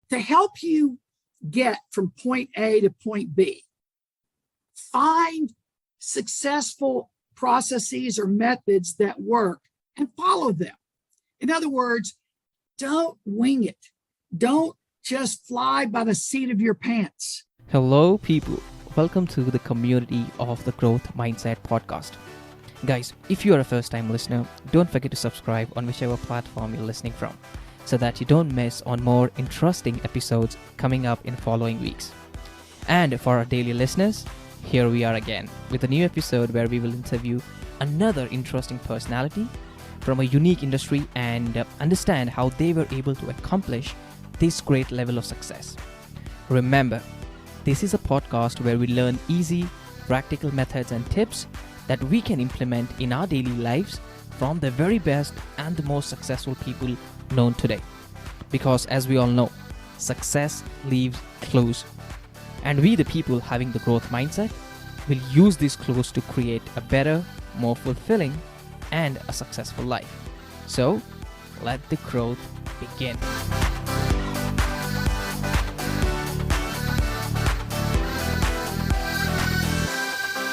to help you get from point A to point B. Find successful processes or methods that work and follow them. In other words, don't wing it. Don't just fly by the seat of your pants. Hello, people. Welcome to the community of the Growth Mindset podcast. Guys, if you are a first-time listener, don't forget to subscribe on whichever platform you're listening from so that you don't miss on more interesting episodes coming up in following weeks. And for our daily listeners, here we are again with a new episode where we will interview another interesting personality from a unique industry and understand how they were able to accomplish this great level of success. Remember, this is a podcast where we learn easy, practical methods and tips that we can implement in our daily lives from the very best and the most successful people known today. Because as we all know, success leaves clues. And we, the people having the growth mindset, will use these clues to create a better, more fulfilling, and a successful life. So, let the growth begin.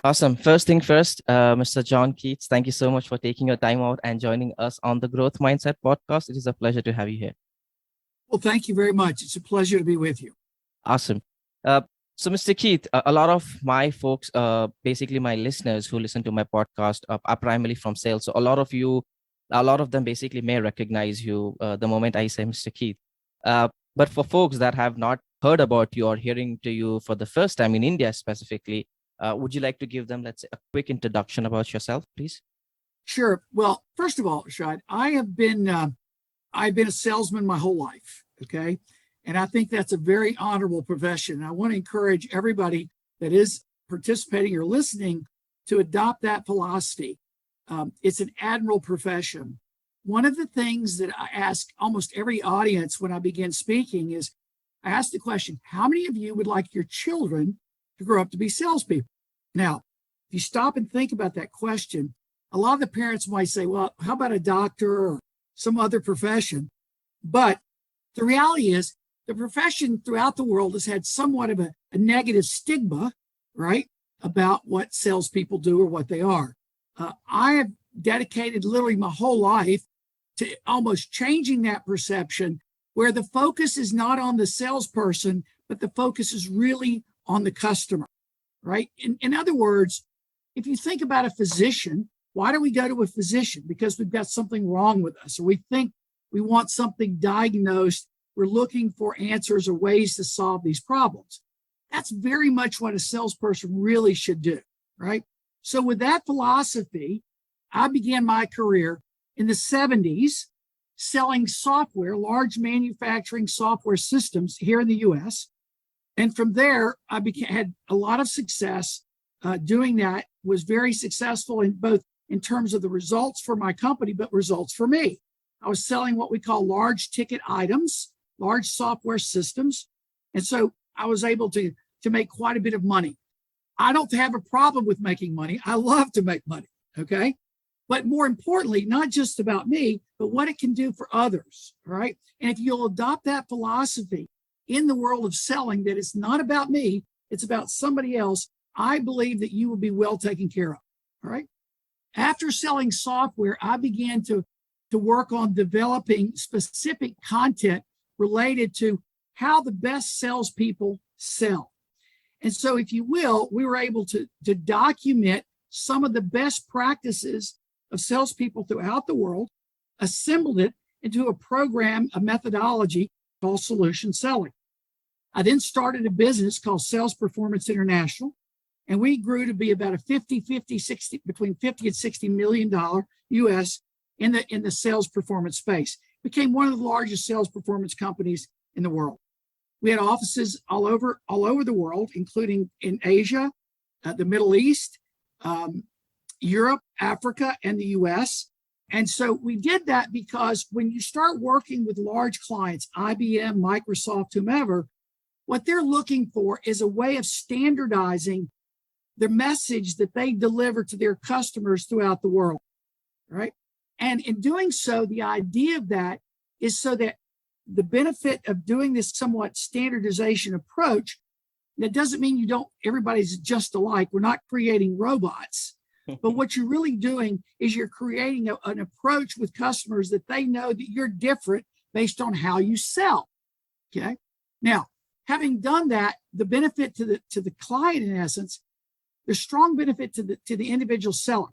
Awesome. First thing first, Mr. John Keats, thank you so much for taking your time out and joining us on the Growth Mindset podcast. It is a pleasure to have you here. Well, thank you very much. It's a pleasure to be with you. Awesome. So, Mr. Keith, a lot of my folks, basically my listeners who listen to my podcast are primarily from sales. So a lot of them basically may recognize you the moment I say Mr. Keith. But for folks that have not heard about you or hearing to you for the first time in India specifically, would you like to give them, let's say, a quick introduction about yourself, please? Sure. Well, first of all, Irshad, I've been a salesman my whole life. Okay. And I think that's a very honorable profession. I want to encourage everybody that is participating or listening to adopt that philosophy. It's an admirable profession. One of the things that I ask almost every audience when I begin speaking is, I ask the question, how many of you would like your children to grow up to be salespeople? Now, if you stop and think about that question, a lot of the parents might say, well, how about a doctor or some other profession? But the reality is, the profession throughout the world has had somewhat of a negative stigma, right, about what salespeople do or what they are. I have dedicated literally my whole life to almost changing that perception, where the focus is not on the salesperson, but the focus is really on the customer, right? In other words, if you think about a physician, why do we go to a physician? Because we've got something wrong with us, or we think we want something diagnosed. We're looking for answers or ways to solve these problems. That's very much what a salesperson really should do, right? So with that philosophy, I began my career in the 70s selling software, large manufacturing software systems here in the US. And from there, I had a lot of success doing that, was very successful in both in terms of the results for my company, but results for me. I was selling what we call large ticket items, large software systems. And so I was able to make quite a bit of money. I don't have a problem with making money. I love to make money, okay? But more importantly, not just about me, but what it can do for others, right? And if you'll adopt that philosophy in the world of selling, that it's not about me, it's about somebody else, I believe that you will be well taken care of, all right? After selling software, I began to work on developing specific content related to how the best salespeople sell. And so, if you will, we were able to document some of the best practices of salespeople throughout the world, assembled it into a program, a methodology called solution selling. I then started a business called Sales Performance International, and we grew to be about a 60, between 50 and $60 million US in the sales performance space. Became one of the largest sales performance companies in the world. We had offices all over the world, including in Asia, the Middle East, Europe, Africa, and the US. And so we did that because when you start working with large clients, IBM, Microsoft, whomever, what they're looking for is a way of standardizing the message that they deliver to their customers throughout the world, right? And in doing so, the idea of that is so that the benefit of doing this somewhat standardization approach, that doesn't mean everybody's just alike. We're not creating robots. But what you're really doing is you're creating an approach with customers that they know that you're different based on how you sell. Okay. Now, having done that, the benefit to the client, in essence, there's strong benefit to the individual seller.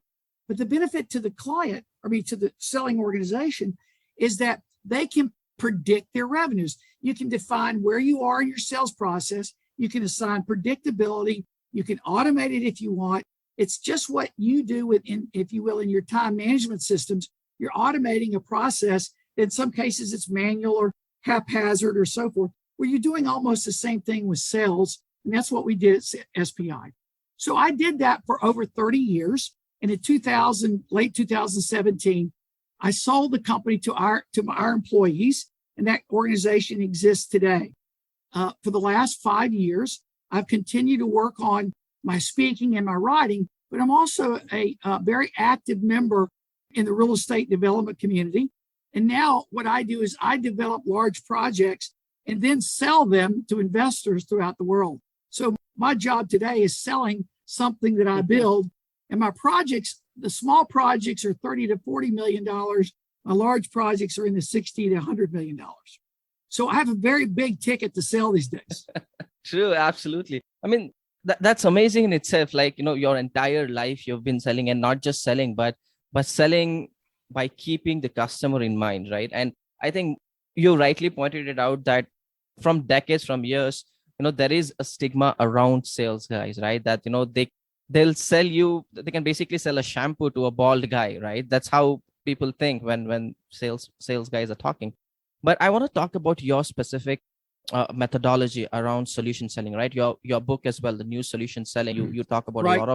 But the benefit to the client, to the selling organization, is that they can predict their revenues. You can define where you are in your sales process. You can assign predictability. You can automate it if you want. It's just what you do if you will, in your time management systems. You're automating a process. In some cases, it's manual or haphazard or so forth, where you're doing almost the same thing with sales. And that's what we did at SPI. So I did that for over 30 years. And in late 2017, I sold the company to our employees, and that organization exists today. For the last 5 years, I've continued to work on my speaking and my writing, but I'm also a very active member in the real estate development community. And now what I do is I develop large projects and then sell them to investors throughout the world. So my job today is selling something that I build. And my projects, the small projects are $30 to $40 million. My large projects are in the $60 to $100 million. So I have a very big ticket to sell these days. True, absolutely. I mean, that's amazing in itself. Like, your entire life you've been selling, and not just selling, but selling by keeping the customer in mind, right? And I think you rightly pointed it out that from decades, from years, there is a stigma around sales guys, right? That, they'll sell you, they can basically sell a shampoo to a bald guy, right? That's how people think when sales guys are talking. But I want to talk about your specific methodology around solution selling, right? Your book as well, the new solution selling. You talk about Right. a lot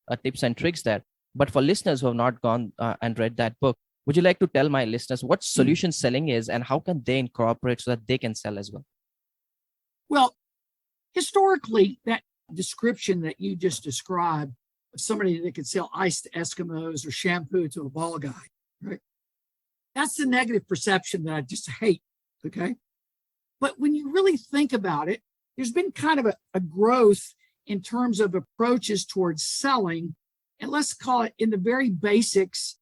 of tips and tricks there. But for listeners who have not gone and read that book, would you like to tell my listeners what solution selling is and how can they incorporate so that they can sell as well? Well, historically, that description that you just described of somebody that could sell ice to Eskimos or shampoo to a bald guy, right? That's the negative perception that I just hate, okay? But when you really think about it, there's been kind of a growth in terms of approaches towards selling, and let's call it in the very basics.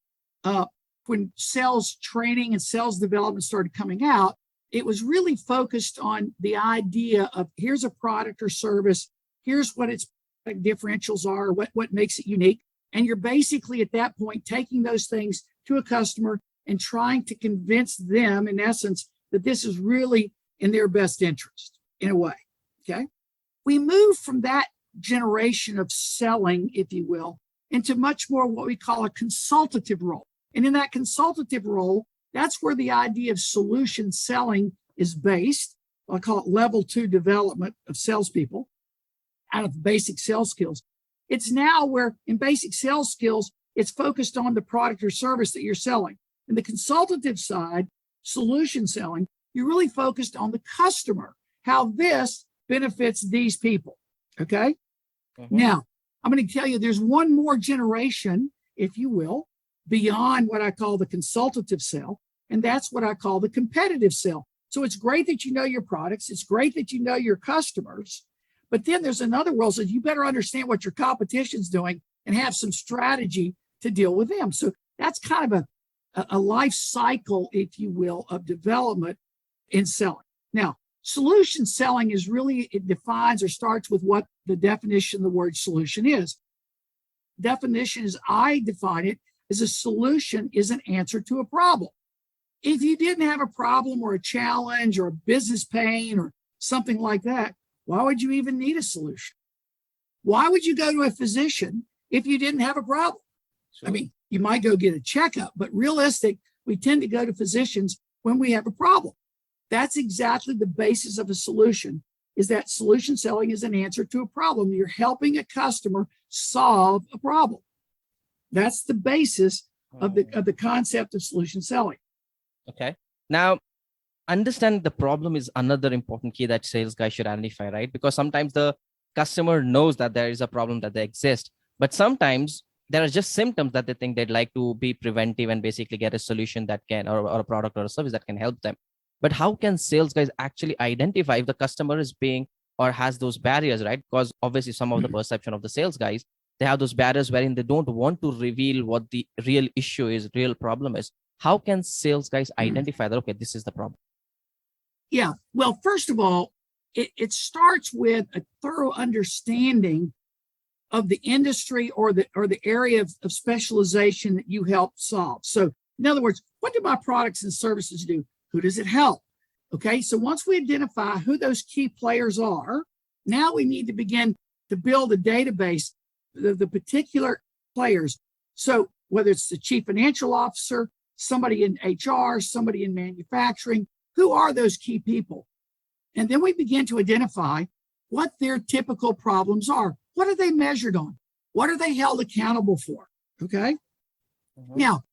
When sales training and sales development started coming out, it was really focused on the idea of here's a product or service, here's what its differentials are, what makes it unique. And you're basically at that point taking those things to a customer and trying to convince them, in essence, that this is really in their best interest, in a way, okay? We moved from that generation of selling, if you will, into much more what we call a consultative role. And in that consultative role, that's where the idea of solution selling is based. I'll call it level 2 development of salespeople out of basic sales skills. It's now where in basic sales skills, it's focused on the product or service that you're selling. In the consultative side, solution selling, you're really focused on the customer, how this benefits these people, okay? Now, I'm going to tell you there's one more generation, if you will, beyond what I call the consultative sale, and that's what I call the competitive sale. So it's great that you know your products. It's great that you know your customers. But then there's another world, so you better understand what your competition's doing and have some strategy to deal with them. So that's kind of a life cycle, if you will, of development in selling. Now, solution selling is really, it defines or starts with what the definition of the word solution is. Definition, as I define it, is a solution is an answer to a problem. If you didn't have a problem or a challenge or a business pain or something like that, why would you even need a solution? Why would you go to a physician if you didn't have a problem? Sure. I mean, you might go get a checkup, but realistic, we tend to go to physicians when we have a problem. That's exactly the basis of a solution, is that solution selling is an answer to a problem. You're helping a customer solve a problem. That's the basis of the concept of solution selling. Okay. Now, understand the problem is another important key that sales guys should identify, right? Because sometimes the customer knows that there is a problem that they exist, but sometimes there are just symptoms that they think they'd like to be preventive and basically get a solution that can, or a product or a service that can help them. But how can sales guys actually identify if the customer is being or has those barriers, right? Because obviously some of the perception of the sales guys, they have those barriers wherein they don't want to reveal what the real issue is, real problem is. How can sales guys identify that, okay, this is the problem? Yeah. Well, first of all, it starts with a thorough understanding of the industry or the area of specialization that you help solve. So in other words, what do my products and services do? Who does it help? Okay. So once we identify who those key players are, now we need to begin to build a database of the particular players. So whether it's the chief financial officer, somebody in HR, somebody in manufacturing, who are those key people? And then we begin to identify what their typical problems are. What are they measured on? What are they held accountable for? Okay. Now,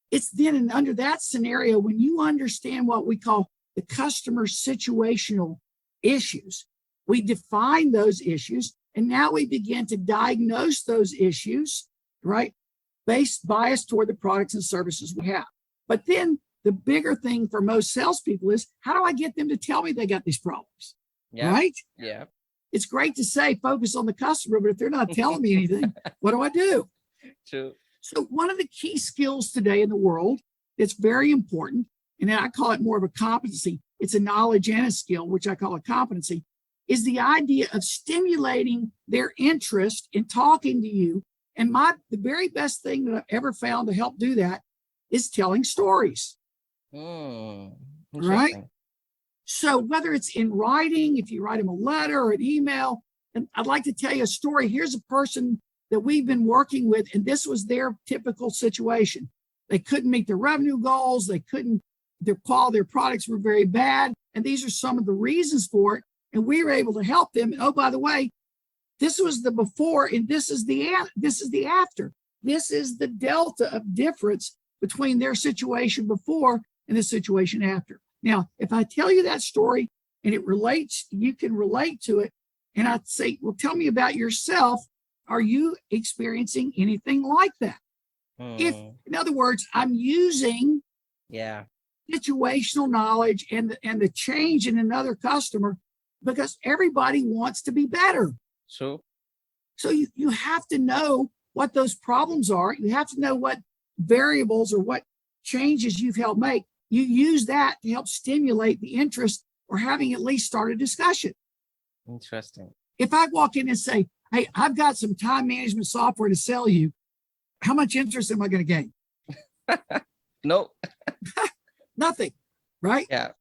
it's then and under that scenario, when you understand what we call the customer situational issues, we define those issues, and now we begin to diagnose those issues, right? Biased toward the products and services we have. But then the bigger thing for most salespeople is, how do I get them to tell me they got these problems? Yeah. Right? Yeah. It's great to say focus on the customer, but if they're not telling me anything, what do I do? True. So one of the key skills today in the world that's very important, and I call it more of a competency, it's a knowledge and a skill, which I call a competency, is the idea of stimulating their interest in talking to you. And the very best thing that I've ever found to help do that is telling stories. Right? So whether it's in writing, if you write them a letter or an email, and I'd like to tell you a story. Here's a person that we've been working with, and this was their typical situation. They couldn't meet their revenue goals. Their quality, their products were very bad. And these are some of the reasons for it. And we were able to help them. And oh, by the way, this was the before, and this is the after. This is the delta of difference between their situation before and the situation after. Now, if I tell you that story and it relates, you can relate to it. And I'd say, well, tell me about yourself. Are you experiencing anything like that? If, in other words, I'm using situational knowledge and the change in another customer, because everybody wants to be better. So you have to know what those problems are. You have to know what variables or what changes you've helped make. You use that to help stimulate the interest or having at least start a discussion. Interesting. If I walk in and say, hey, I've got some time management software to sell you, how much interest am I going to gain? No. Nothing, right? Yeah,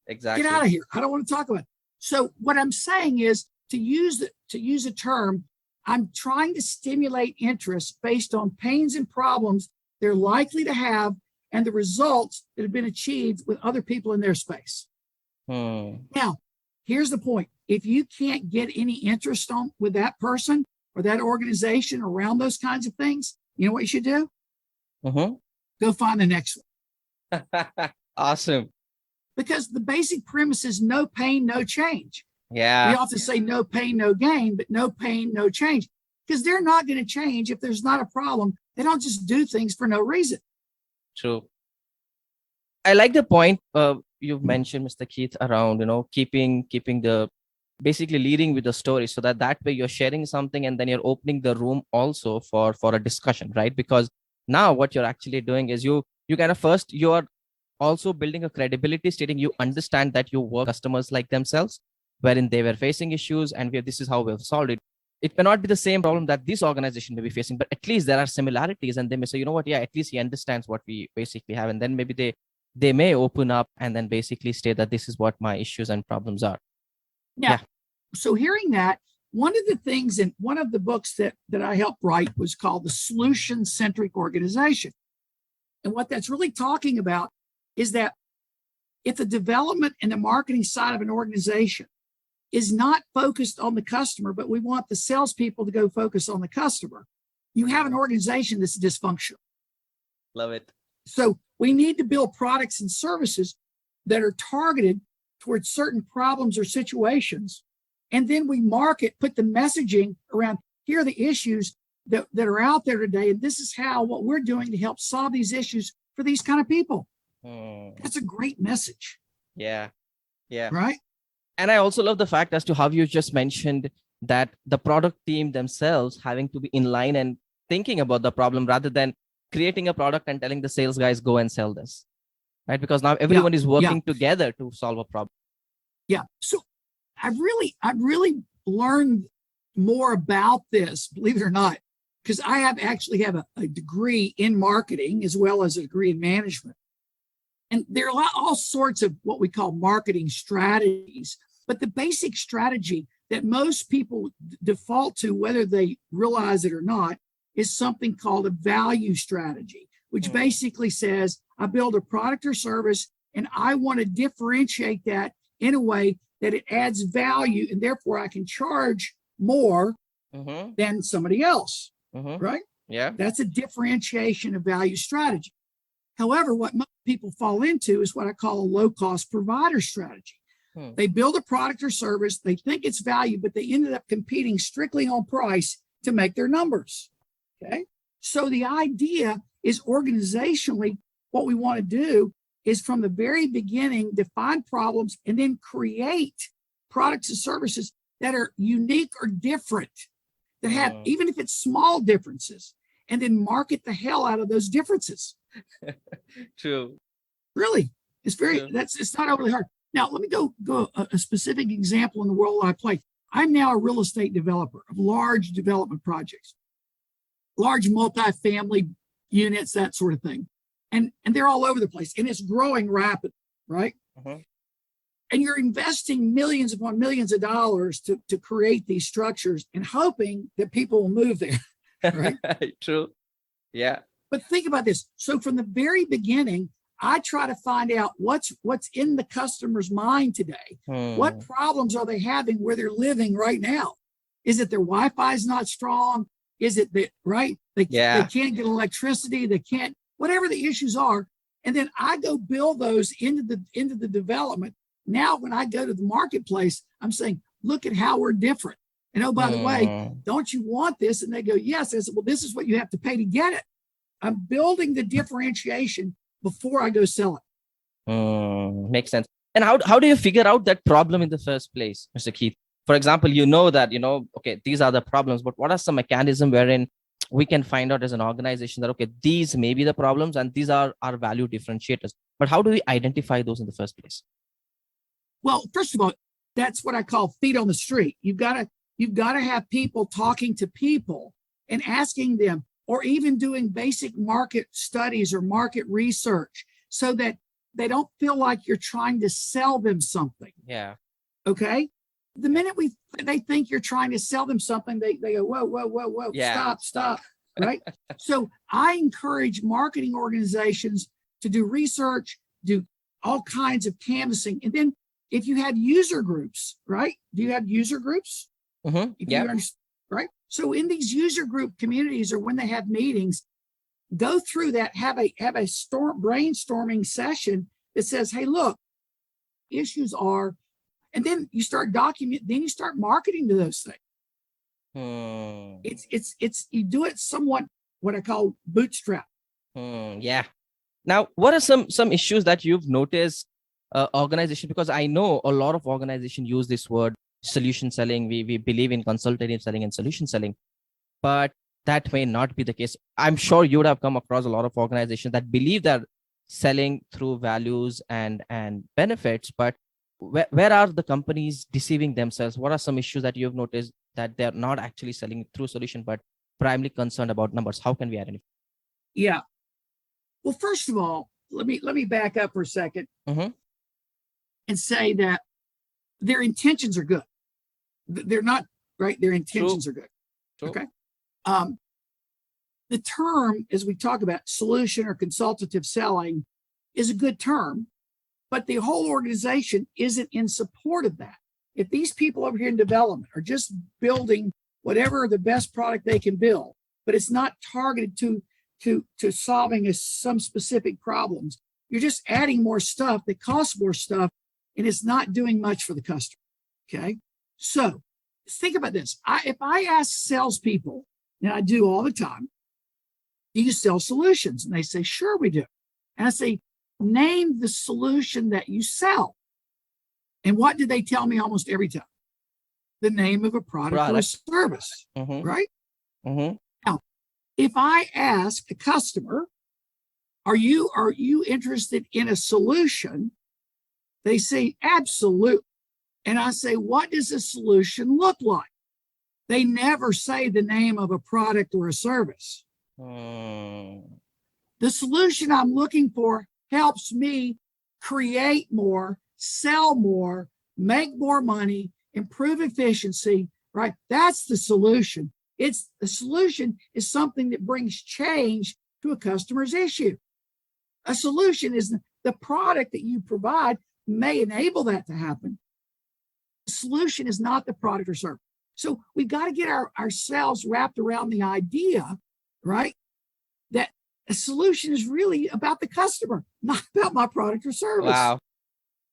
exactly. Get out of here. I don't want to talk about it. So what I'm saying is to use a term, I'm trying to stimulate interest based on pains and problems they're likely to have and the results that have been achieved with other people in their space. Now, here's the point. If you can't get any interest with that person or that organization around those kinds of things, you know what you should do? Go find the next one. Awesome. Because the basic premise is no pain, no change. Yeah. We often say no pain, no gain, but no pain, no change. Because they're not going to change if there's not a problem. They don't just do things for no reason. True. I like the point you've mentioned, Mr. Keith, around, keeping the basically leading with the story, so that way you're sharing something and then you're opening the room also for a discussion, right? Because now what you're actually doing is you kind of first, you are also building a credibility, stating you understand that you work customers like themselves, wherein they were facing issues and this is how we've solved it. It cannot be the same problem that this organization may be facing, but at least there are similarities, and they may say, you know what, yeah, at least he understands what we basically have. And then maybe they may open up and then basically state that this is what my issues and problems are. Yeah. So hearing that, one of the things in one of the books that I helped write was called the Solutioncentric Organization. And what that's really talking about is that if the development and the marketing side of an organization is not focused on the customer, but we want the salespeople to go focus on the customer, you have an organization that's dysfunctional. Love it. So we need to build products and services that are targeted towards certain problems or situations. And then we put the messaging around, here are the issues that are out there today. And this is what we're doing to help solve these issues for these kind of people. That's a great message. Yeah. Yeah. right? And I also love the fact as to how you just mentioned that the product team themselves having to be in line and thinking about the problem rather than creating a product and telling the sales guys go and sell this, right? Because now Yeah, everyone is yeah, working together to solve a problem. yeah. So I've really learned more about this, believe it or not, because I actually have a degree in marketing as well as a degree in management. And there are all sorts of what we call marketing strategies. But the basic strategy that most people default to, whether they realize it or not, is something called a value strategy, which basically says I build a product or service and I want to differentiate that in a way that it adds value and therefore I can charge more than somebody else, right? Yeah. That's a differentiation of value strategy. However, what most people fall into is what I call a low-cost provider strategy. They build a product or service, they think it's value, but they ended up competing strictly on price to make their numbers. Okay. So the idea is organizationally, what we want to do is from the very beginning, define problems and then create products and services that are unique or different, that have, even if it's small differences, and then market the hell out of those differences. True. Really, it's it's not overly hard. Now, let me go a specific example in the world I play. I'm now a real estate developer of large development projects, large multifamily units, that sort of thing. And they're all over the place, and it's growing rapidly, right? And you're investing millions upon millions of dollars to create these structures and hoping that people will move there, right? True. Yeah. But think about this. So from the very beginning, I try to find out what's in the customer's mind today. What problems are they having where they're living right now? Is it their Wi-Fi is not strong? Is it that, right? They can't get electricity. They can't, whatever the issues are. And then I go build those into the development. Now, when I go to the marketplace, I'm saying, look at how we're different. And oh, by the way, don't you want this? And they go, yes. I said, well, this is what you have to pay to get it. I'm building the differentiation before I go sell it. Makes sense. And how do you figure out that problem in the first place, Mr. Keith? For example, you know that, okay, these are the problems, but what are some mechanisms wherein we can find out as an organization that, okay, these may be the problems and these are our value differentiators. But how do we identify those in the first place? Well, first of all, that's what I call feet on the street. You've got to have people talking to people and asking them, or even doing basic market studies or market research so that they don't feel like you're trying to sell them something. Yeah. Okay. The minute they think you're trying to sell them something, they go, whoa, Yeah. stop. Right. So I encourage marketing organizations to do research, do all kinds of canvassing. And then if you have user groups, right? Do you have user groups? Yeah. Right. So in these user group communities, or when they have meetings, go through that, have a brainstorming session that says, hey, look, issues are, and then you start then you start marketing to those things. It's you do it somewhat what I call bootstrap. Yeah. Now, what are some issues that you've noticed organization? Because I know a lot of organizations use this word solution selling. We believe in consultative selling and solution selling, but that may not be the case. I'm sure you would have come across a lot of organizations that believe they're selling through values and benefits, but where are the companies deceiving themselves? What are some issues that you've noticed that they're not actually selling through solution, but primarily concerned about numbers? How can we identify? Yeah. Well, first of all, let me back up for a second and say that their intentions are good. They're not, right? Their intentions are good. True. Okay. The term, as we talk about solution or consultative selling, is a good term, but the whole organization isn't in support of that. If these people over here in development are just building whatever the best product they can build, but it's not targeted to solving some specific problems, you're just adding more stuff that costs more stuff, and it's not doing much for the customer. Okay. So think about this. If I ask salespeople, and I do all the time, do you sell solutions? And they say, sure, we do. And I say, name the solution that you sell. And what did they tell me almost every time? The name of a product or a service, right? Now, if I ask a customer, are you interested in a solution? They say, absolutely. And I say, what does a solution look like? They never say the name of a product or a service. The solution I'm looking for helps me create more, sell more, make more money, improve efficiency, right? That's the solution. The solution is something that brings change to a customer's issue. A solution is the product that you provide may enable that to happen. The solution is not the product or service. So we've got to get ourselves wrapped around the idea, right, that a solution is really about the customer, not about my product or service. Wow.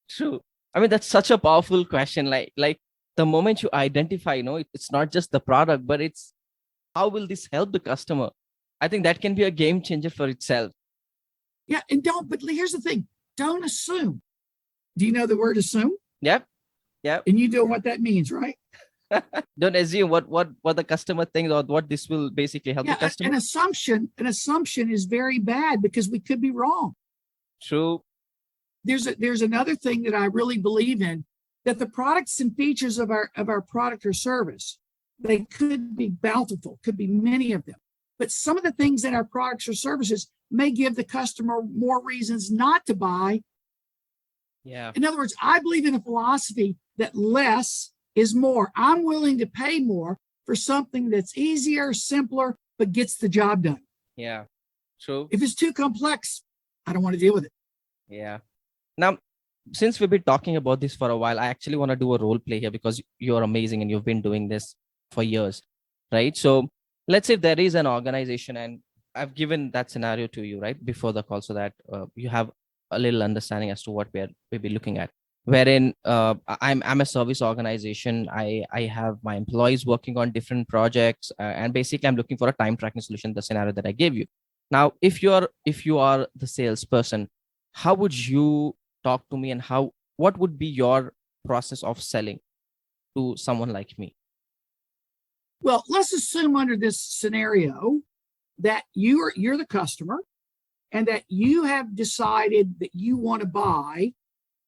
True. I mean, that's such a powerful question. Like the moment you identify, it's not just the product, but it's how will this help the customer? I think that can be a game changer for itself. Yeah, but here's the thing. Don't assume. Do you know the word assume? Yep. And you know what that means, right? Don't assume what the customer thinks or what this will basically help the customer. An assumption is very bad because we could be wrong. True. There's another thing that I really believe in, that the products and features of our product or service, they could be bountiful, could be many of them. But some of the things in our products or services may give the customer more reasons not to buy. Yeah. In other words, I believe in a philosophy that less is more. I'm willing to pay more for something that's easier, simpler, but gets the job done. Yeah. True. If it's too complex, I don't want to deal with it. Yeah. Now, since we've been talking about this for a while, I actually want to do a role play here because you're amazing and you've been doing this for years, right? So let's say there is an organization, and I've given that scenario to you, right, before the call, so that you have a little understanding as to what we'll be looking at. Wherein I'm a service organization. I have my employees working on different projects, and basically I'm looking for a time tracking solution. The scenario that I gave you. Now, if you are the salesperson, how would you talk to me, and what would be your process of selling to someone like me? Well, let's assume under this scenario that you're the customer and that you have decided that you want to buy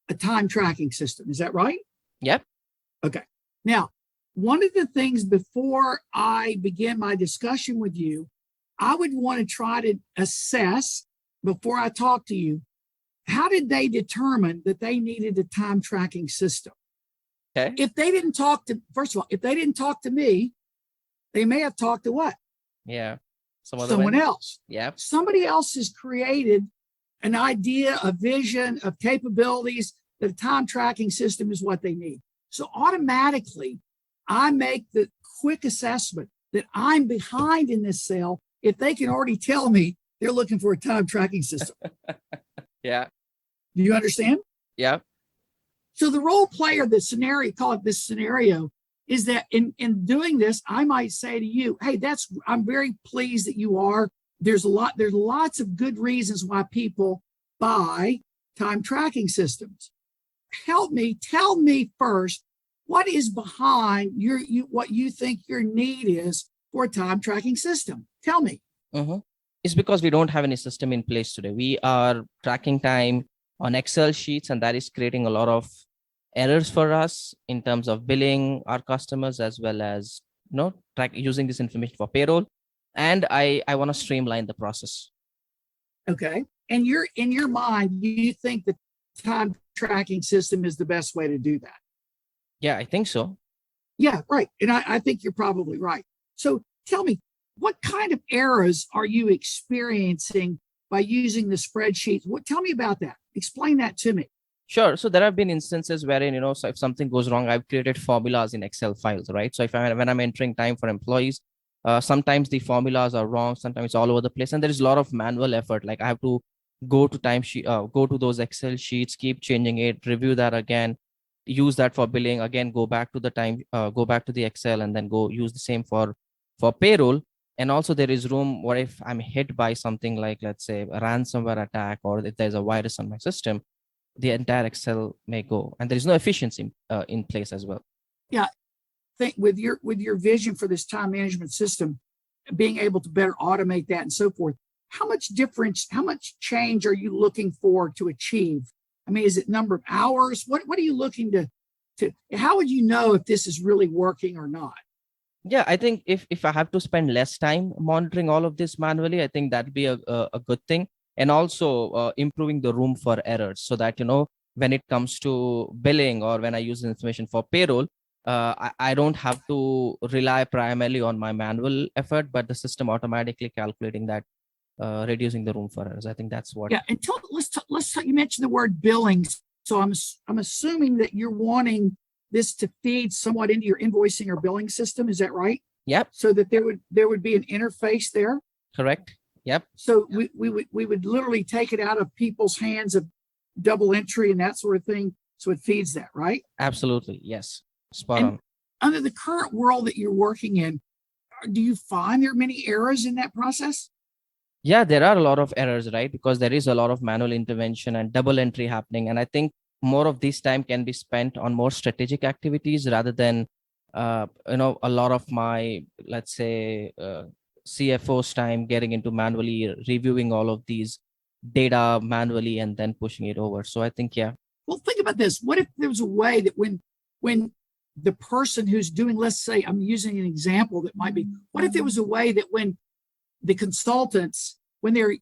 a time tracking system. Is that right? Yep. Okay. Now, one of the things before I begin my discussion with you, I would want to try to assess, before I talk to you, how did they determine that they needed a time tracking system? Okay. If they didn't talk to me, they may have talked to what? Yeah. Someone else. Yeah. Somebody else has created an idea, a vision, of capabilities that a time tracking system is what they need. So automatically, I make the quick assessment that I'm behind in this sale if they can already tell me they're looking for a time tracking system. Yeah. Do you understand? Yeah. So the role player, call it this scenario, is that in doing this, I might say to you, hey, I'm very pleased that you are. There's lots of good reasons why people buy time tracking systems. Tell me first, what is behind what you think your need is for a time tracking system? Tell me. It's because we don't have any system in place today. We are tracking time on Excel sheets, and that is creating a lot of errors for us in terms of billing our customers, as well as using this information for payroll. And I want to streamline the process. Okay. And in your mind, you think the time tracking system is the best way to do that? Yeah, I think so. Yeah, right. And I think you're probably right. So tell me, what kind of errors are you experiencing by using the spreadsheets? Tell me about that. Explain that to me. Sure. So there have been instances wherein, so if something goes wrong, I've created formulas in Excel files, right? So when I'm entering time for employees, sometimes the formulas are wrong, sometimes it's all over the place, and there is a lot of manual effort. Like I have to go to those Excel sheets, keep changing it, review that again, use that for billing, again go back to the Excel, and then go use the same for payroll. And also there is room where if I'm hit by something like, let's say, a ransomware attack, or if there's a virus on my system, the entire Excel may go, and there is no efficiency in place as well. Yeah, think with your vision for this time management system, being able to better automate that and so forth. How much change are you looking for to achieve? I mean, is it number of hours? What are you looking to how would you know if this is really working or not? Yeah, I think if I have to spend less time monitoring all of this manually, I think that'd be a good thing. And also improving the room for errors, so that, when it comes to billing or when I use information for payroll, I don't have to rely primarily on my manual effort, but the system automatically calculating that, reducing the room for errors. I think that's what. Yeah, and let's talk, you mentioned the word billings, so I'm assuming that you're wanting this to feed somewhat into your invoicing or billing system. Is that right? Yep. So that there would be an interface there. Correct. Yep. So we would literally take it out of people's hands of double entry and that sort of thing. So it feeds that, right? Absolutely. Yes. Spot and on. Under the current world that you're working in, do you find there are many errors in that process? Yeah, there are a lot of errors, right? Because there is a lot of manual intervention and double entry happening. And I think more of this time can be spent on more strategic activities rather than, a lot of my, let's say, CFO's time getting into manually reviewing all of these data manually and then pushing it over. So I think, yeah. Well, think about this. What if there was a way that when the person who's doing, let's say, I'm using an example that might be, what if there was a way that when the consultants, when they're,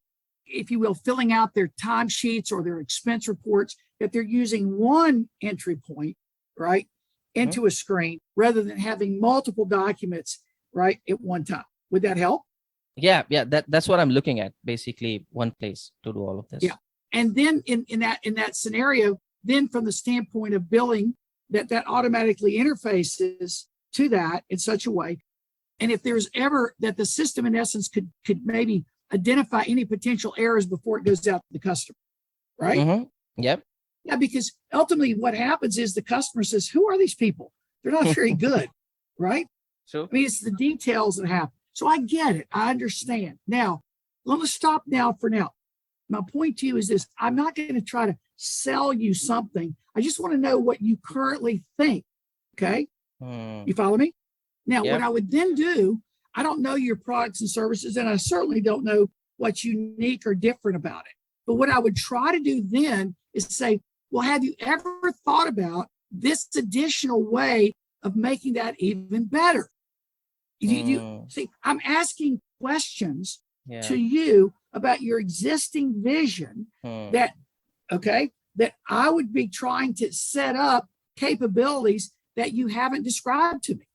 if you will, filling out their timesheets or their expense reports, that they're using one entry point, right, into a screen rather than having multiple documents, right, at one time? Would that help? Yeah, that's what I'm looking at. Basically, one place to do all of this. Yeah, and then in that scenario, then from the standpoint of billing, that automatically interfaces to that in such a way. And if there's ever that the system in essence could maybe identify any potential errors before it goes out to the customer, right? Mm-hmm. Yep. Yeah, because ultimately what happens is the customer says, who are these people? They're not very good, right? Sure. I mean, it's the details that happen. So I get it. I understand. Now, let us stop now for now. My point to you is this. I'm not going to try to sell you something. I just want to know what you currently think. Okay? You follow me? Now, what I would then do, I don't know your products and services, and I certainly don't know what's unique or different about it. But what I would try to do then is say, well, have you ever thought about this additional way of making that even better? You see, I'm asking questions to you about your existing vision that I would be trying to set up capabilities that you haven't described to me.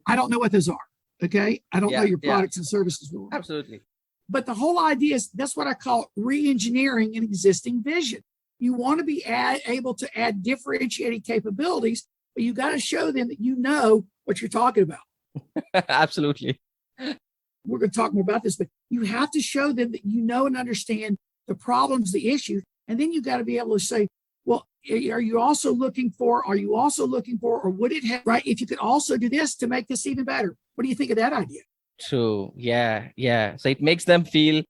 I don't know what those are. Okay. I don't know your products and services. Absolutely. But the whole idea is that's what I call re-engineering an existing vision. You want to be able to add differentiating capabilities, but you got to show them that you know what you're talking about. Absolutely. We're going to talk more about this, but you have to show them that you know and understand the problems, the issues, and then you got to be able to say, well, are you also looking for, or would it have, right? If you could also do this to make this even better. What do you think of that idea? True. Yeah. So it makes them feel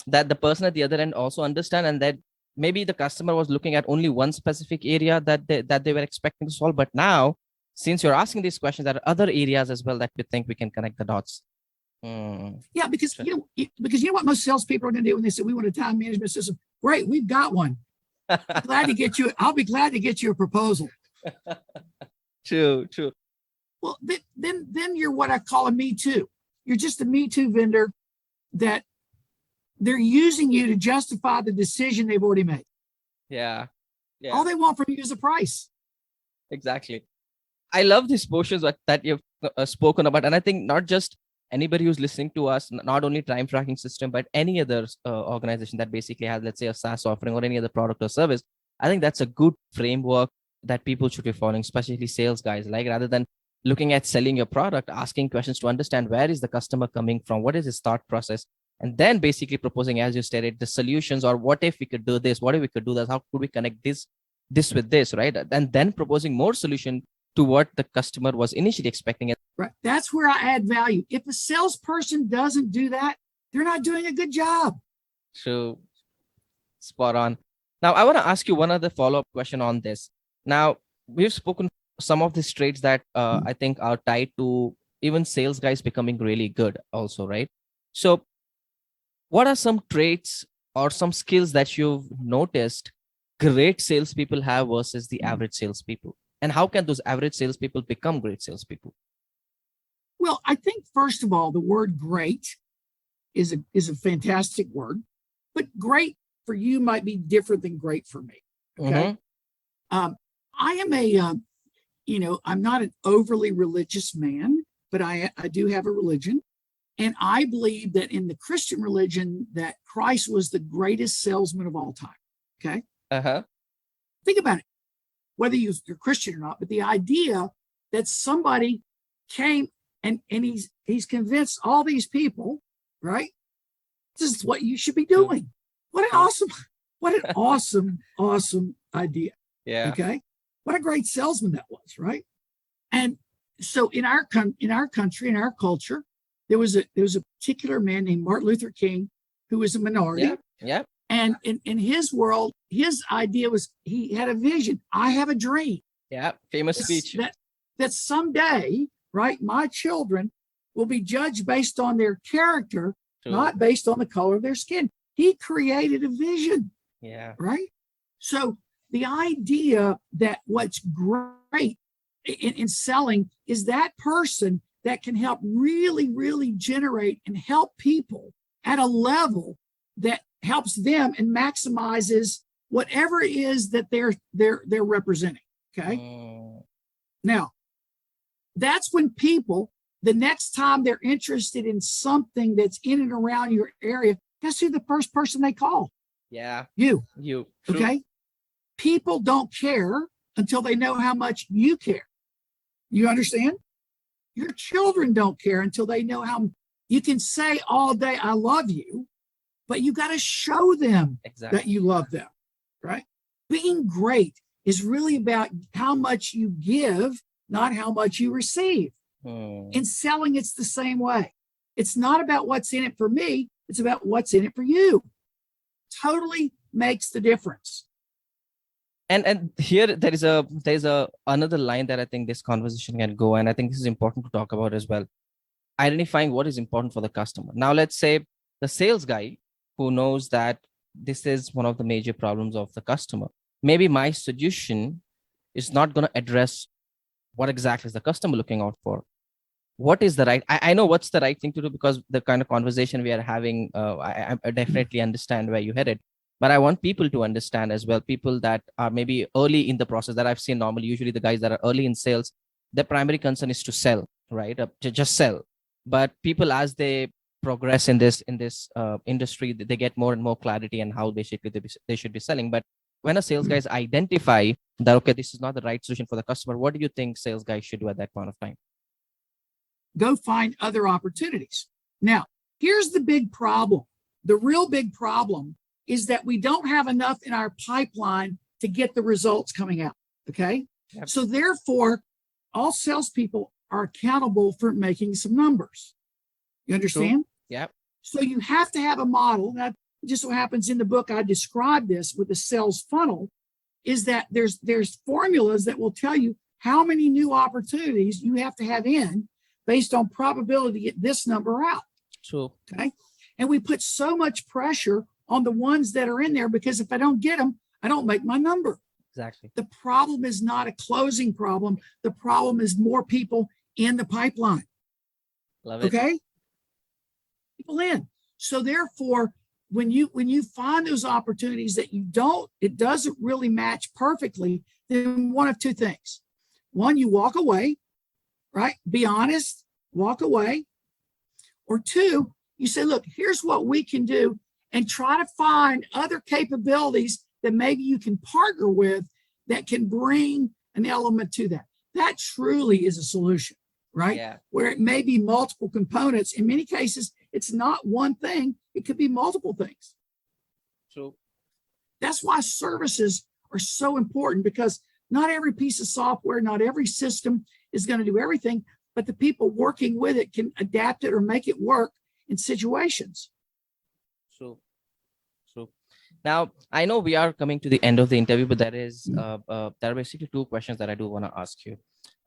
that the person at the other end also understand, and that maybe the customer was looking at only one specific area that they were expecting to solve. But now, since you're asking these questions, there are other areas as well that we think we can connect the dots. Yeah, because you know what most salespeople are going to do when they say we want a time management system. Great, we've got one. Glad to get you. I'll be glad to get you a proposal. True. Well, then you're what I call a Me Too. You're just a Me Too vendor that they're using you to justify the decision they've already made. Yeah. All they want from you is a price. Exactly. I love these portions that you've spoken about, and I think not just anybody who's listening to us, not only time tracking system, but any other organization that basically has, let's say, a SaaS offering or any other product or service. I think that's a good framework that people should be following, especially sales guys, like rather than looking at selling your product, asking questions to understand where is the customer coming from, what is his thought process, and then basically proposing, as you stated, the solutions, or what if we could do this, what if we could do that, how could we connect this with this, right? And then proposing more solution to what the customer was initially expecting. Right. That's where I add value. If a salesperson doesn't do that, they're not doing a good job. True. Spot on. Now, I want to ask you one other follow-up question on this. Now, we've spoken some of these traits that I think are tied to even sales guys becoming really good also, right? So what are some traits or some skills that you've noticed great salespeople have versus the average salespeople? And how can those average salespeople become great salespeople? Well, I think first of all, the word great is a fantastic word, but great for you might be different than great for me. Okay. I am I'm not an overly religious man, but I do have a religion. And I believe that in the Christian religion, that Christ was the greatest salesman of all time. Okay. Uh-huh. Think about it, whether you're Christian or not, but the idea that somebody came and he's convinced all these people, right? This is what you should be doing. What an awesome idea. Yeah. Okay. What a great salesman that was, right? And so in our country, in our culture, there was a particular man named Martin Luther King who was a minority. Yeah. Yeah. And in his world, his idea was he had a vision. I have a dream. Yeah. Famous speech. That someday, right, my children will be judged based on their character, not based on the color of their skin. He created a vision. Yeah. Right. So the idea that what's great in selling is that person that can help really, really generate and help people at a level that helps them and maximizes whatever it is that they're representing. Okay. Now, that's when people, the next time they're interested in something that's in and around your area, guess who the first person they call? Yeah. You. True. Okay. People don't care until they know how much you care. You understand? Your children don't care until they know how. You can say all day, I love you, but you got to show them that you love them, right? Being great is really about how much you give, not how much you receive. In selling, it's the same way. It's not about what's in it for me. It's about what's in it for you. Totally makes the difference. And here there's another line that I think this conversation can go, and I think this is important to talk about as well. Identifying what is important for the customer. Now, let's say the sales guy who knows that this is one of the major problems of the customer. Maybe my solution is not going to address what exactly is the customer looking out for. What is the right? I know what's the right thing to do because the kind of conversation we are having, I definitely understand where you headed. But I want people to understand as well, people that are maybe early in the process that I've seen normally, usually the guys that are early in sales, their primary concern is to sell, right? To just sell. But people, as they progress in this industry, they get more and more clarity on how they should be selling. But when a sales guys identify that, okay, this is not the right solution for the customer, what do you think sales guys should do at that point of time? Go find other opportunities. Now, here's the big problem. The real big problem is that we don't have enough in our pipeline to get the results coming out. Okay. Yep. So therefore, all salespeople are accountable for making some numbers. You understand? Yeah. So you have to have a model. That just what happens in the book. I describe this with the sales funnel, is that there's formulas that will tell you how many new opportunities you have to have in based on probability to get this number out. True. Okay. And we put so much pressure on the ones that are in there because if I don't get them, I don't make my number. Exactly. The problem is not a closing problem. The problem is more people in the pipeline. Love it. Okay. People in. So therefore, when you find those opportunities that it doesn't really match perfectly, then one of two things. One, you walk away, right? Be honest, walk away. Or two, you say, look, here's what we can do, and try to find other capabilities that maybe you can partner with that can bring an element to that. That truly is a solution, right? Yeah. Where it may be multiple components. In many cases, it's not one thing. It could be multiple things. True. That's why services are so important, because not every piece of software, not every system is going to do everything, but the people working with it can adapt it or make it work in situations. True. Now, I know we are coming to the end of the interview, but there are basically two questions that I do want to ask you.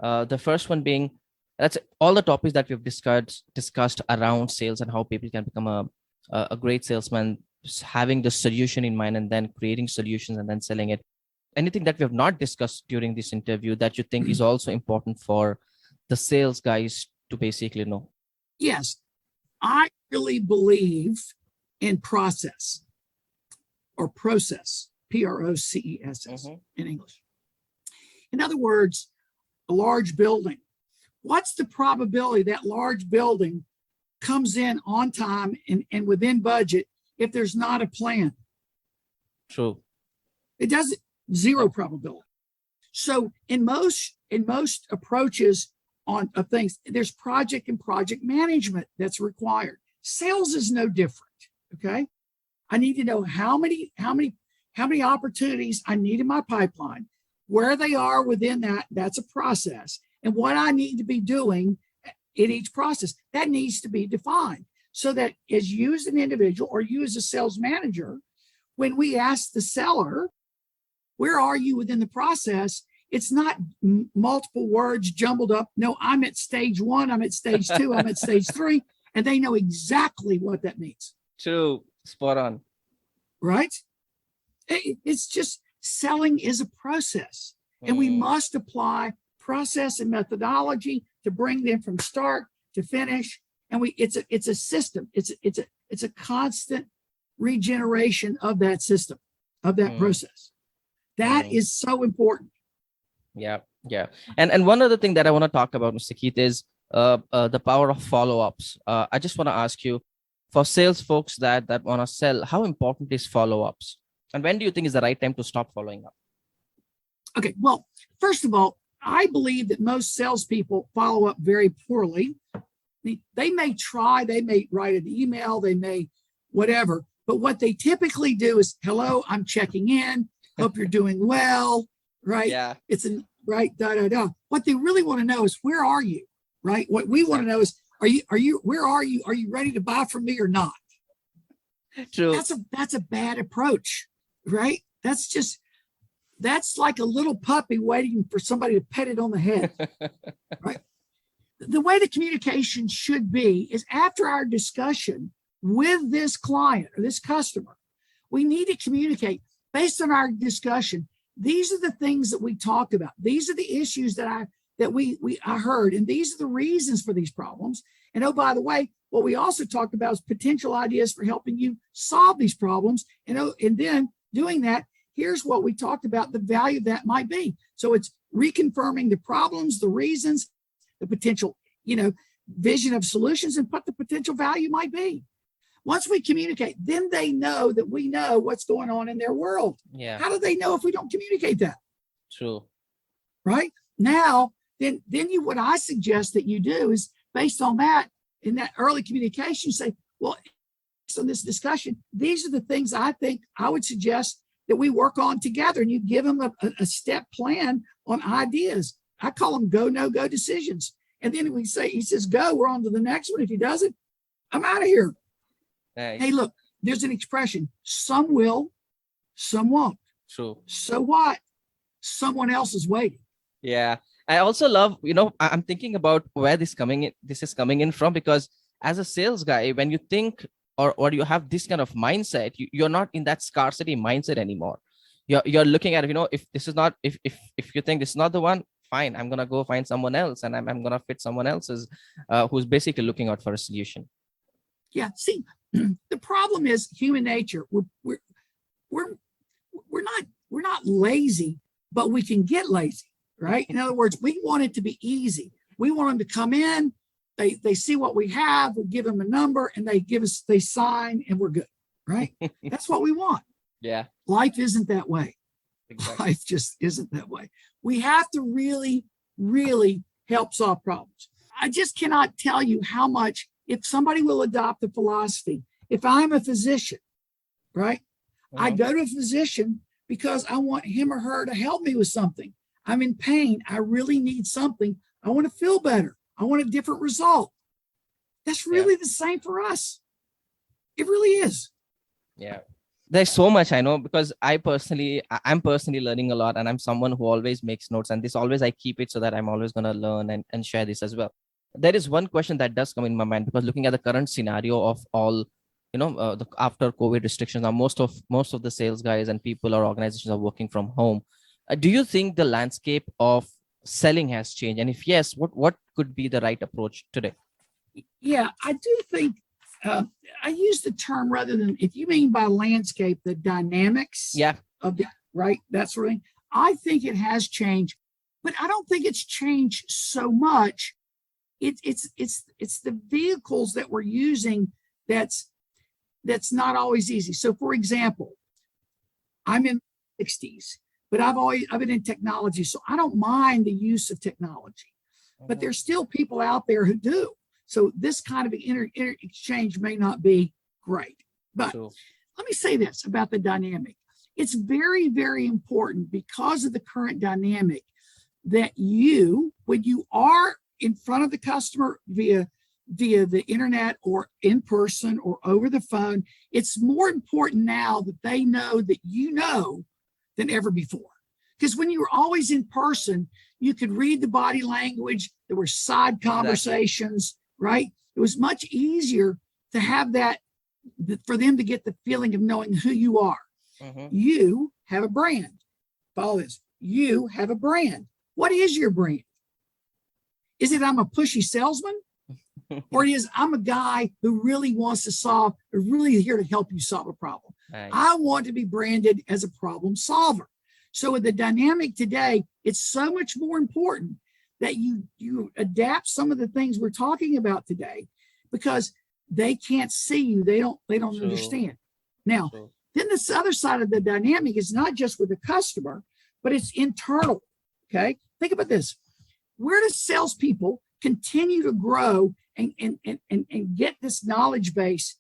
The first one being, that's all the topics that we've discussed around sales and how people can become a great salesman, having the solution in mind and then creating solutions and then selling it. Anything that we have not discussed during this interview that you think is also important for the sales guys to basically know? Yes, I really believe in process or process, process in English. In other words, a large building. What's the probability that large building comes in on time and within budget if there's not a plan? True. It doesn't, zero probability. So in most approaches of things, there's project and project management that's required. Sales is no different. Okay. I need to know how many opportunities I need in my pipeline, where they are within that. That's a process. And what I need to be doing in each process, that needs to be defined so that as you as an individual or you as a sales manager, when we ask the seller, where are you within the process? It's not multiple words jumbled up. No, I'm at stage 1, I'm at stage 2, I'm at stage 3, and they know exactly what that means. True. Spot on. Right? It's just selling is a process, and we must apply process and methodology to bring them from start to finish. And it's a system. It's a constant regeneration of that system, of that process. That is so important. Yeah. And one other thing that I want to talk about, Mr. Keith, is the power of follow-ups. I just want to ask you, for sales folks that want to sell, how important is follow-ups? And when do you think is the right time to stop following up? Okay, well, first of all, I believe that most salespeople follow up very poorly. They may try, they may write an email, they may whatever, but what they typically do is, hello, I'm checking in, hope you're doing well, right? Yeah. It's right, What they really want to know is, where are you, right? What we want to know is, where are you? Are you ready to buy from me or not? True. That's a bad approach, right? That's like a little puppy waiting for somebody to pet it on the head, right? The way the communication should be is, after our discussion with this client or this customer, we need to communicate based on our discussion. These are the things that we talked about. These are the issues that I heard, and these are the reasons for these problems. And oh, by the way, what we also talked about is potential ideas for helping you solve these problems. And then doing that, here's what we talked about, the value that might be. So it's reconfirming the problems, the reasons, the potential, vision of solutions, and what the potential value might be. Once we communicate, then they know that we know what's going on in their world. Yeah. How do they know if we don't communicate that? True. Right? Now, then what I suggest that you do is, based on that, in that early communication, say, well, based on this discussion, these are the things I think I would suggest that we work on together. And you give them a step plan on ideas. I call them go, no go decisions. And then he says, go, we're on to the next one. If he doesn't, I'm out of here. Nice. Hey, look, there's an expression. Some will, some won't. True. So what? Someone else is waiting. Yeah. I also love, I'm thinking about where this is coming in from, because as a sales guy, when you think or you have this kind of mindset, you're not in that scarcity mindset anymore. You're looking at, if this is not, if you think this is not the one, fine, I'm going to go find someone else, and I'm going to fit someone else's who's basically looking out for a solution. Yeah. See, the problem is human nature. We're not lazy, but we can get lazy, right? In other words, we want it to be easy. We want them to come in, they see what we have, we give them a number, and they sign, and we're good, right? That's what we want. Yeah. Life isn't that way. Exactly. Life just isn't that way. We have to really, really help solve problems. I just cannot tell you how much, if somebody will adopt the philosophy, if I'm a physician, right? I go to a physician because I want him or her to help me with something. I'm in pain. I really need something. I want to feel better. I want a different result. That's really the same for us. It really is. Yeah. There's so much I know, because I'm personally learning a lot, and I'm someone who always makes notes, and this always I keep it so that I'm always going to learn and share this as well. There is one question that does come in my mind, because looking at the current scenario of all, after COVID restrictions, now most of the sales guys and people or organizations are working from home. Do you think the landscape of selling has changed? And if yes, what could be the right approach today? Yeah, I do think uh, I use the term rather than, if you mean by landscape, the dynamics Yeah. of the, right, that sort of thing. I think it has changed, but I don't think it's changed so much. It's the vehicles that we're using that's not always easy. So, for example, I'm in the 60s, but I've been in technology, so I don't mind the use of technology. But there's still people out there who do. So this kind of exchange may not be great. But True. let me say this about the dynamic. It's very, very important, because of the current dynamic, that when you are in front of the customer via the internet or in person or over the phone, it's more important now that they know that you know than ever before. Because when you were always in person, you could read the body language. There were side conversations, right? It was much easier to have that, for them to get the feeling of knowing who you are. You have a brand. Follow this. You have a brand. What is your brand? Is it I'm a pushy salesman? Or it is I'm a guy who really wants to really here to help you solve a problem? Nice. I want to be branded as a problem solver. So with the dynamic today, it's so much more important that you adapt some of the things we're talking about today, because they can't see you. They don't True. understand. Now, True. then this other side of the dynamic is not just with the customer, but it's internal. Okay. Think about this. Where do salespeople continue to grow and get this knowledge base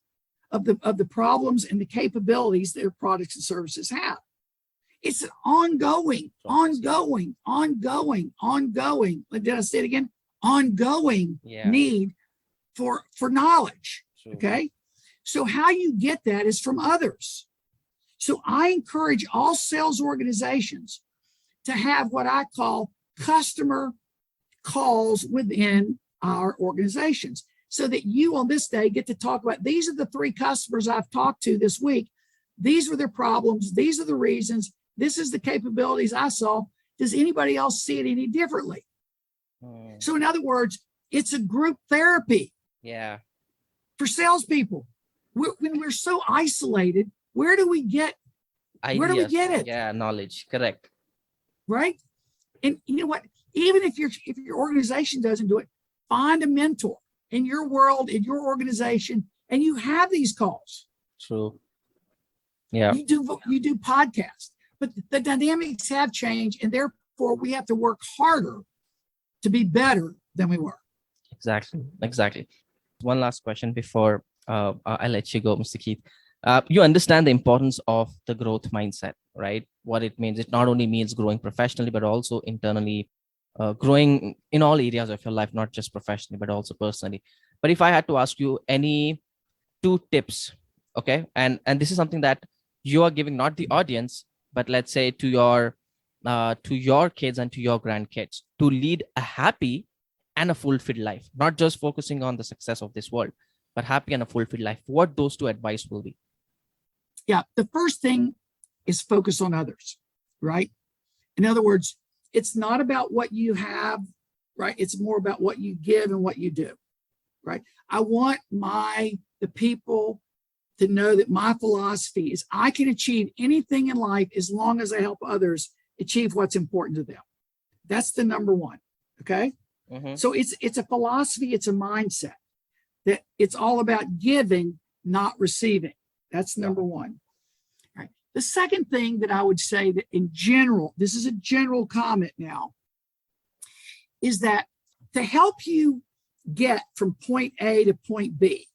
of the problems and the capabilities their products and services have? It's an ongoing. Did I say it again? Ongoing need for knowledge. True. Okay. So how you get that is from others. So I encourage all sales organizations to have what I call customer calls within our organizations, so that you on this day get to talk about, these are the 3 customers I've talked to this week. These were their problems. These are the reasons. This is the capabilities I saw. Does anybody else see it any differently? So in other words, it's a group therapy. Yeah. For salespeople. When we're so isolated, where do we get Ideas. Where do we get it? Yeah, knowledge. Correct. Right? And you know what? Even if your organization doesn't do it, find a mentor in your world, in your organization, and you have these calls. True. Yeah. You do podcasts, but the dynamics have changed, and therefore we have to work harder to be better than we were. Exactly. One last question before I let you go, Mr. Keith. You understand the importance of the growth mindset, right? What it means. It not only means growing professionally, but also internally, growing in all areas of your life, not just professionally, but also personally. But if I had to ask you any 2 tips, okay, and this is something that you are giving not the audience, but let's say to your kids and to your grandkids, to lead a happy and a fulfilled life, not just focusing on the success of this world, but happy and a fulfilled life, what those 2 advice will be? Yeah, the first thing is focus on others, right? In other words, it's not about what you have, right? It's more about what you give and what you do, right? I want the people to know that my philosophy is I can achieve anything in life as long as I help others achieve what's important to them. That's the number one, okay? So it's a philosophy, it's a mindset that it's all about giving, not receiving. That's number one. All right. The second thing that I would say that in general, this is a general comment now, is that to help you get from point A to point B,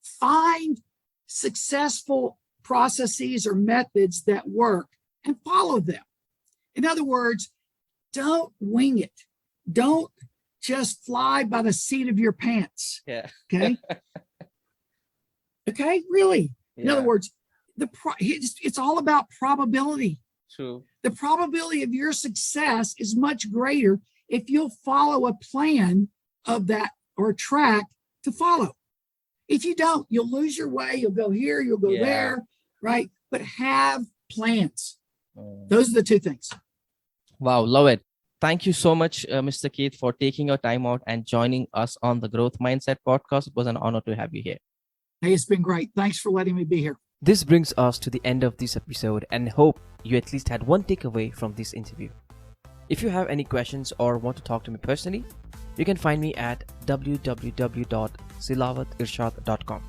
find successful processes or methods that work and follow them. In other words, don't wing it. Don't just fly by the seat of your pants. Yeah. Okay. Okay. Really. In other words, it's all about probability. True. The probability of your success is much greater if you'll follow a plan of that or track to follow. If you don't, you'll lose your way. You'll go here, you'll go there, right? But have plans. Those are the two things. Wow, love it. Thank you so much, Mr. Keith, for taking your time out and joining us on the Growth Mindset podcast. It was an honor to have you here. Hey, it's been great. Thanks for letting me be here. This brings us to the end of this episode, and hope you at least had one takeaway from this interview. If you have any questions or want to talk to me personally, you can find me at www.silawathirshad.com.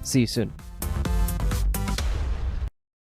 See you soon.